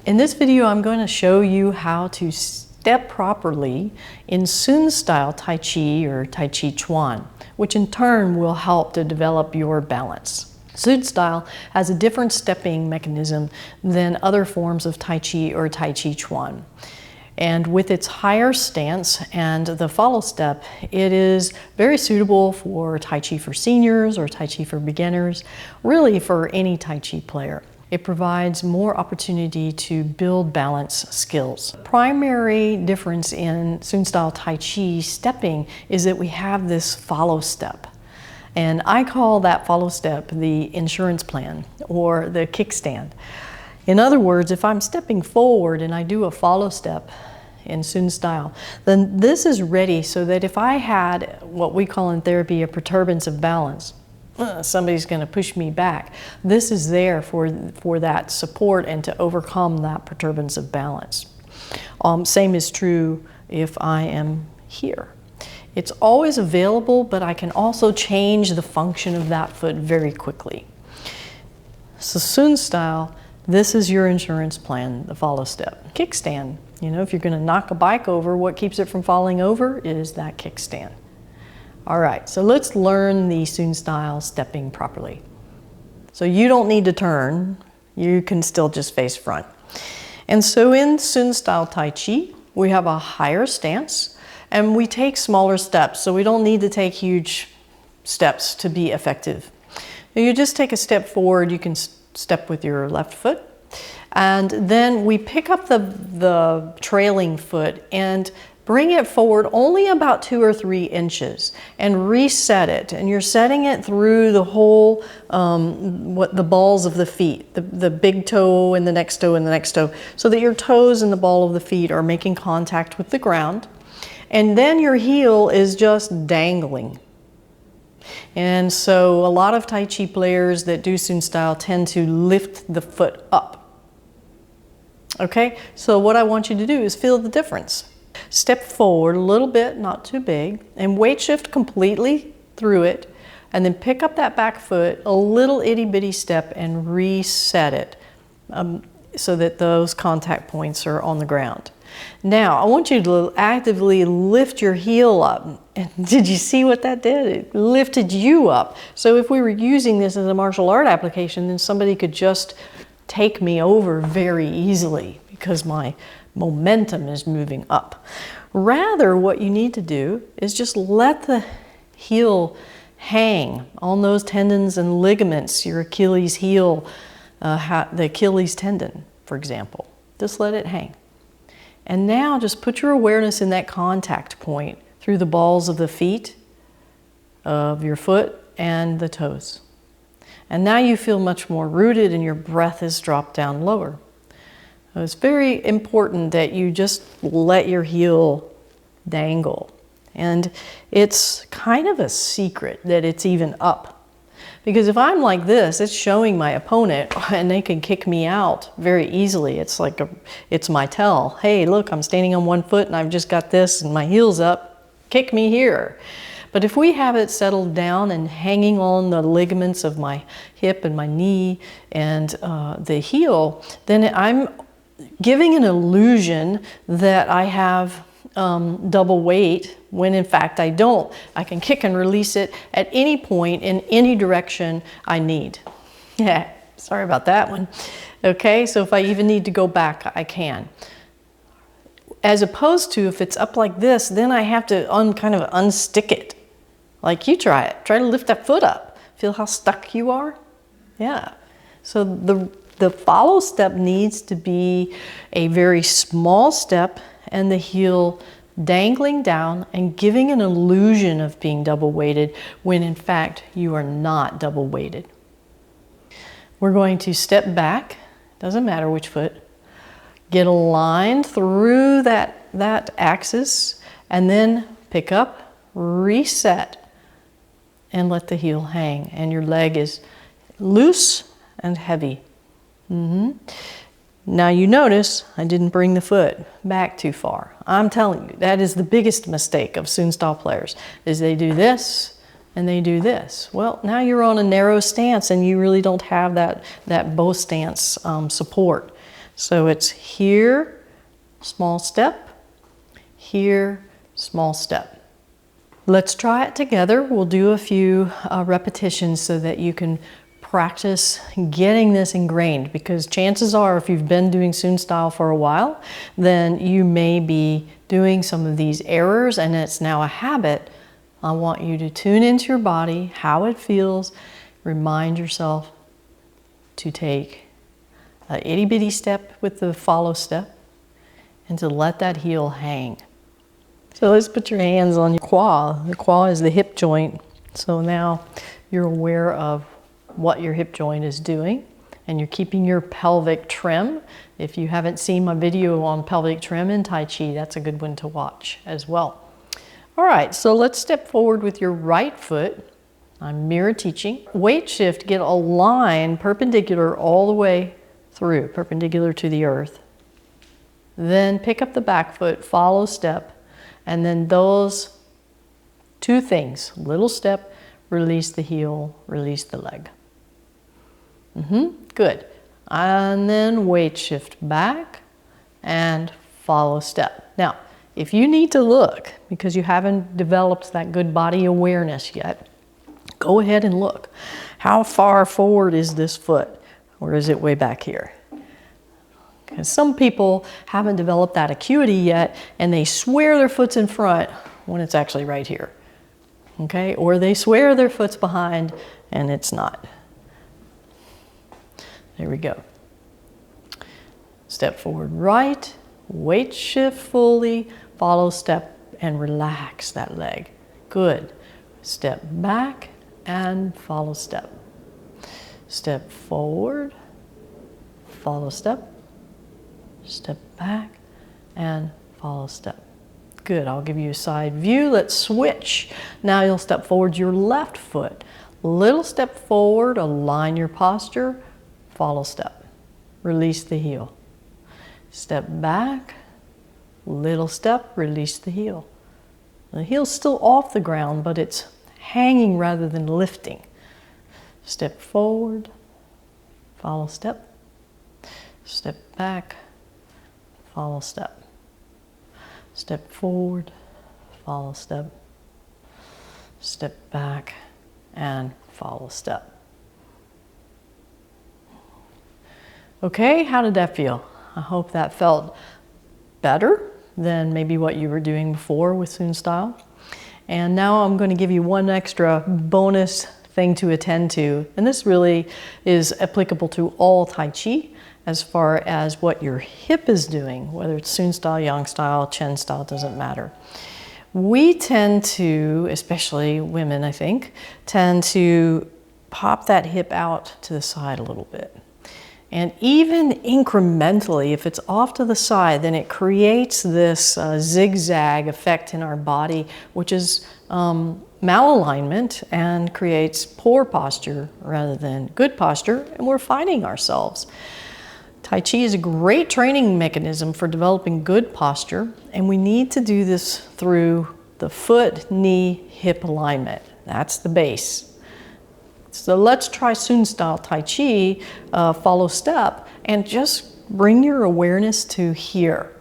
In this video, I'm going to show you how to step properly in Sun Style Tai Chi or Tai Chi Chuan, which in turn will help to develop your balance. Sun Style has a different stepping mechanism than other forms of Tai Chi or Tai Chi Chuan. And with its higher stance and the follow step, it is very suitable for Tai Chi for seniors or Tai Chi for beginners, really for any Tai Chi player. It provides more opportunity to build balance skills. The primary difference in Sun Style Tai Chi stepping is that we have this follow step. And I call that follow step the insurance plan or the kickstand. In other words, if I'm stepping forward and I do a follow step in Sun Style, then this is ready so that if I had what we call in therapy a perturbance of balance, somebody's going to push me back. This is there for that support and to overcome that perturbance of balance. Same is true if I am here. It's always available, but I can also change the function of that foot very quickly. So Sun Style, this is your insurance plan, the follow step. Kickstand, you know, if you're going to knock a bike over, what keeps it from falling over is that kickstand. All right, so let's learn the Sun Style stepping properly. So you don't need to turn, you can still just face front. And so in Sun Style Tai Chi, we have a higher stance and we take smaller steps, so we don't need to take huge steps to be effective. You just take a step forward, you can step with your left foot, and then we pick up the trailing foot and bring it forward only about 2 or 3 inches and reset it. And you're setting it through the whole, the balls of the feet, the big toe and the next toe and the next toe, so that your toes and the ball of the feet are making contact with the ground. And then your heel is just dangling. And so a lot of Tai Chi players that do Sun Style tend to lift the foot up. Okay, so what I want you to do is feel the difference. Step forward a little bit, not too big, and weight shift completely through it, and then pick up that back foot a little itty bitty step and reset it so that those contact points are on the ground. Now, I want you to actively lift your heel up. And did you see what that did? It lifted you up. So if we were using this as a martial art application, then somebody could just take me over very easily because my momentum is moving up. Rather, what you need to do is just let the heel hang on those tendons and ligaments, your Achilles heel, the Achilles tendon, for example. Just let it hang. And now just put your awareness in that contact point through the balls of the feet, of your foot, and the toes. And now you feel much more rooted and your breath is dropped down lower. It's very important that you just let your heel dangle. And it's kind of a secret that it's even up. Because if I'm like this, it's showing my opponent and they can kick me out very easily. It's like it's my tell. Hey, look, I'm standing on one foot and I've just got this and my heel's up. Kick me here. But if we have it settled down and hanging on the ligaments of my hip and my knee and the heel, then I'm giving an illusion that I have double weight when in fact I don't. I can kick and release it at any point in any direction I need. Yeah, sorry about that one. Okay, so if I even need to go back, I can. As opposed to if it's up like this, then I have to kind of unstick it. Like you try it. Try to lift that foot up. Feel how stuck you are? Yeah. So the follow step needs to be a very small step and the heel dangling down and giving an illusion of being double weighted when in fact you are not double weighted. We're going to step back, doesn't matter which foot, get aligned through that axis and then pick up, reset, and let the heel hang. And your leg is loose and heavy. Now you notice I didn't bring the foot back too far. I'm telling you, that is the biggest mistake of Sun Style players, is they do this and they do this. Well, now you're on a narrow stance and you really don't have that bow stance support. So it's here, small step, here, small step. Let's try it together. We'll do a few repetitions so that you can practice getting this ingrained, because chances are if you've been doing Sun Style for a while, then you may be doing some of these errors and it's now a habit. I want you to tune into your body, how it feels, remind yourself to take an itty bitty step with the follow step and to let that heel hang. So let's put your hands on your quad. The quad is the hip joint. So now you're aware of what your hip joint is doing and you're keeping your pelvic trim. If you haven't seen my video on pelvic trim in Tai Chi, that's a good one to watch as well. All right, so let's step forward with your right foot. I'm mirror teaching. Weight shift, get a line perpendicular all the way through, perpendicular to the earth. Then pick up the back foot, follow step, and then those two things, little step, release the heel, release the leg. Good. And then weight shift back and follow step. Now, if you need to look because you haven't developed that good body awareness yet, go ahead and look. How far forward is this foot? Or is it way back here? Because some people haven't developed that acuity yet and they swear their foot's in front when it's actually right here. Okay? Or they swear their foot's behind and it's not. There we go. Step forward right, weight shift fully, follow step and relax that leg. Good. Step back and follow step. Step forward, follow step, step back and follow step. Good, I'll give you a side view. Let's switch. Now you'll step forward your left foot. Little step forward, align your posture, follow step. Release the heel. Step back, little step, release the heel. The heel's still off the ground, but it's hanging rather than lifting. Step forward, follow step. Step back, follow step. Step forward, follow step. Step back and follow step. Okay, how did that feel? I hope that felt better than maybe what you were doing before with Sun Style. And now I'm going to give you one extra bonus thing to attend to. And this really is applicable to all Tai Chi as far as what your hip is doing, whether it's Sun Style, Yang Style, Chen Style, doesn't matter. We tend to, especially women I think, tend to pop that hip out to the side a little bit. And even incrementally, if it's off to the side, then it creates this zigzag effect in our body, which is malalignment and creates poor posture rather than good posture, and we're fighting ourselves. Tai Chi is a great training mechanism for developing good posture, and we need to do this through the foot, knee, hip alignment. That's the base. So let's try Sun Style Tai Chi, follow step, and just bring your awareness to here.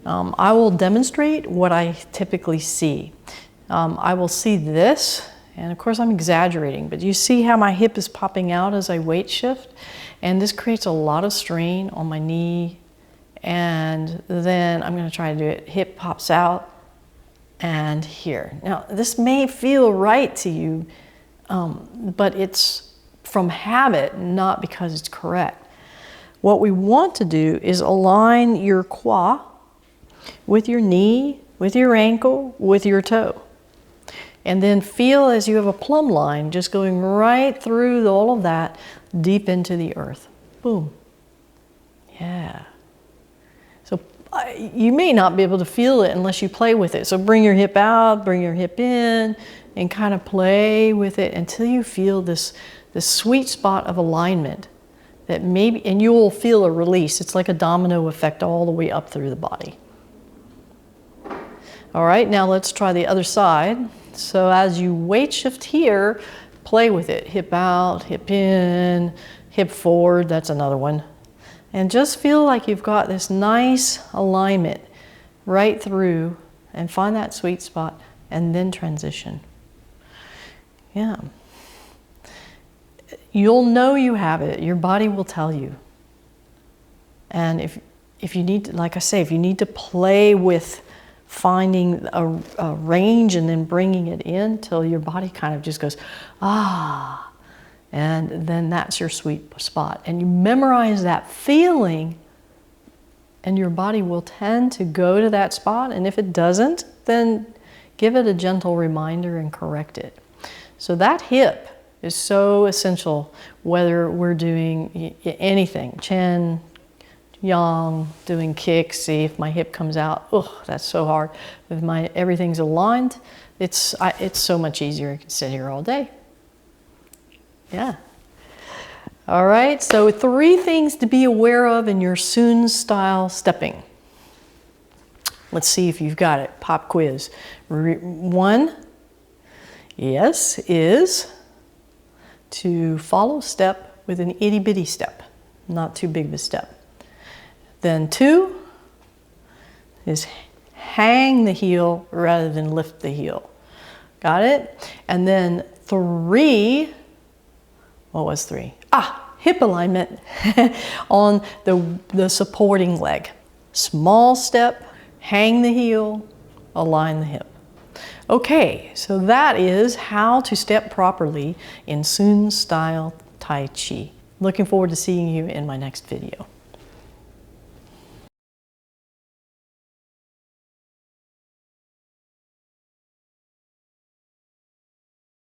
I will demonstrate what I typically see. I will see this, and of course I'm exaggerating, but you see how my hip is popping out as I weight shift? And this creates a lot of strain on my knee, and then I'm going to try to do it. Hip pops out, and here. Now, this may feel right to you, but it's from habit, not because it's correct. What we want to do is align your quad with your knee, with your ankle, with your toe. And then feel as you have a plumb line just going right through all of that deep into the earth. Boom. Yeah. So you may not be able to feel it unless you play with it. So bring your hip out, bring your hip in, and kind of play with it until you feel this sweet spot of alignment that maybe, and you will feel a release. It's like a domino effect all the way up through the body. All right, now let's try the other side. So as you weight shift here, play with it. Hip out, hip in, hip forward, that's another one. And just feel like you've got this nice alignment right through, and find that sweet spot, and then transition. Yeah. You'll know you have it. Your body will tell you. And if you need to, like I say, if you need to play with finding a range and then bringing it in till your body kind of just goes, ah, and then that's your sweet spot. And you memorize that feeling, and your body will tend to go to that spot. And if it doesn't, then give it a gentle reminder and correct it. So that hip is so essential, whether we're doing anything, Chen, Yang, doing kicks. See if my hip comes out. Ugh, that's so hard. If everything's aligned, it's so much easier. I can sit here all day. Yeah. All right, so 3 things to be aware of in your Sun style stepping. Let's see if you've got it. Pop quiz. 1, yes, is to follow step with an itty bitty step, not too big of a step. Then 2 is hang the heel rather than lift the heel. Got it? And then 3, what was 3? Hip alignment on the supporting leg. Small step, hang the heel, align the hip. Okay, so that is how to step properly in Sun style Tai Chi. Looking forward to seeing you in my next video.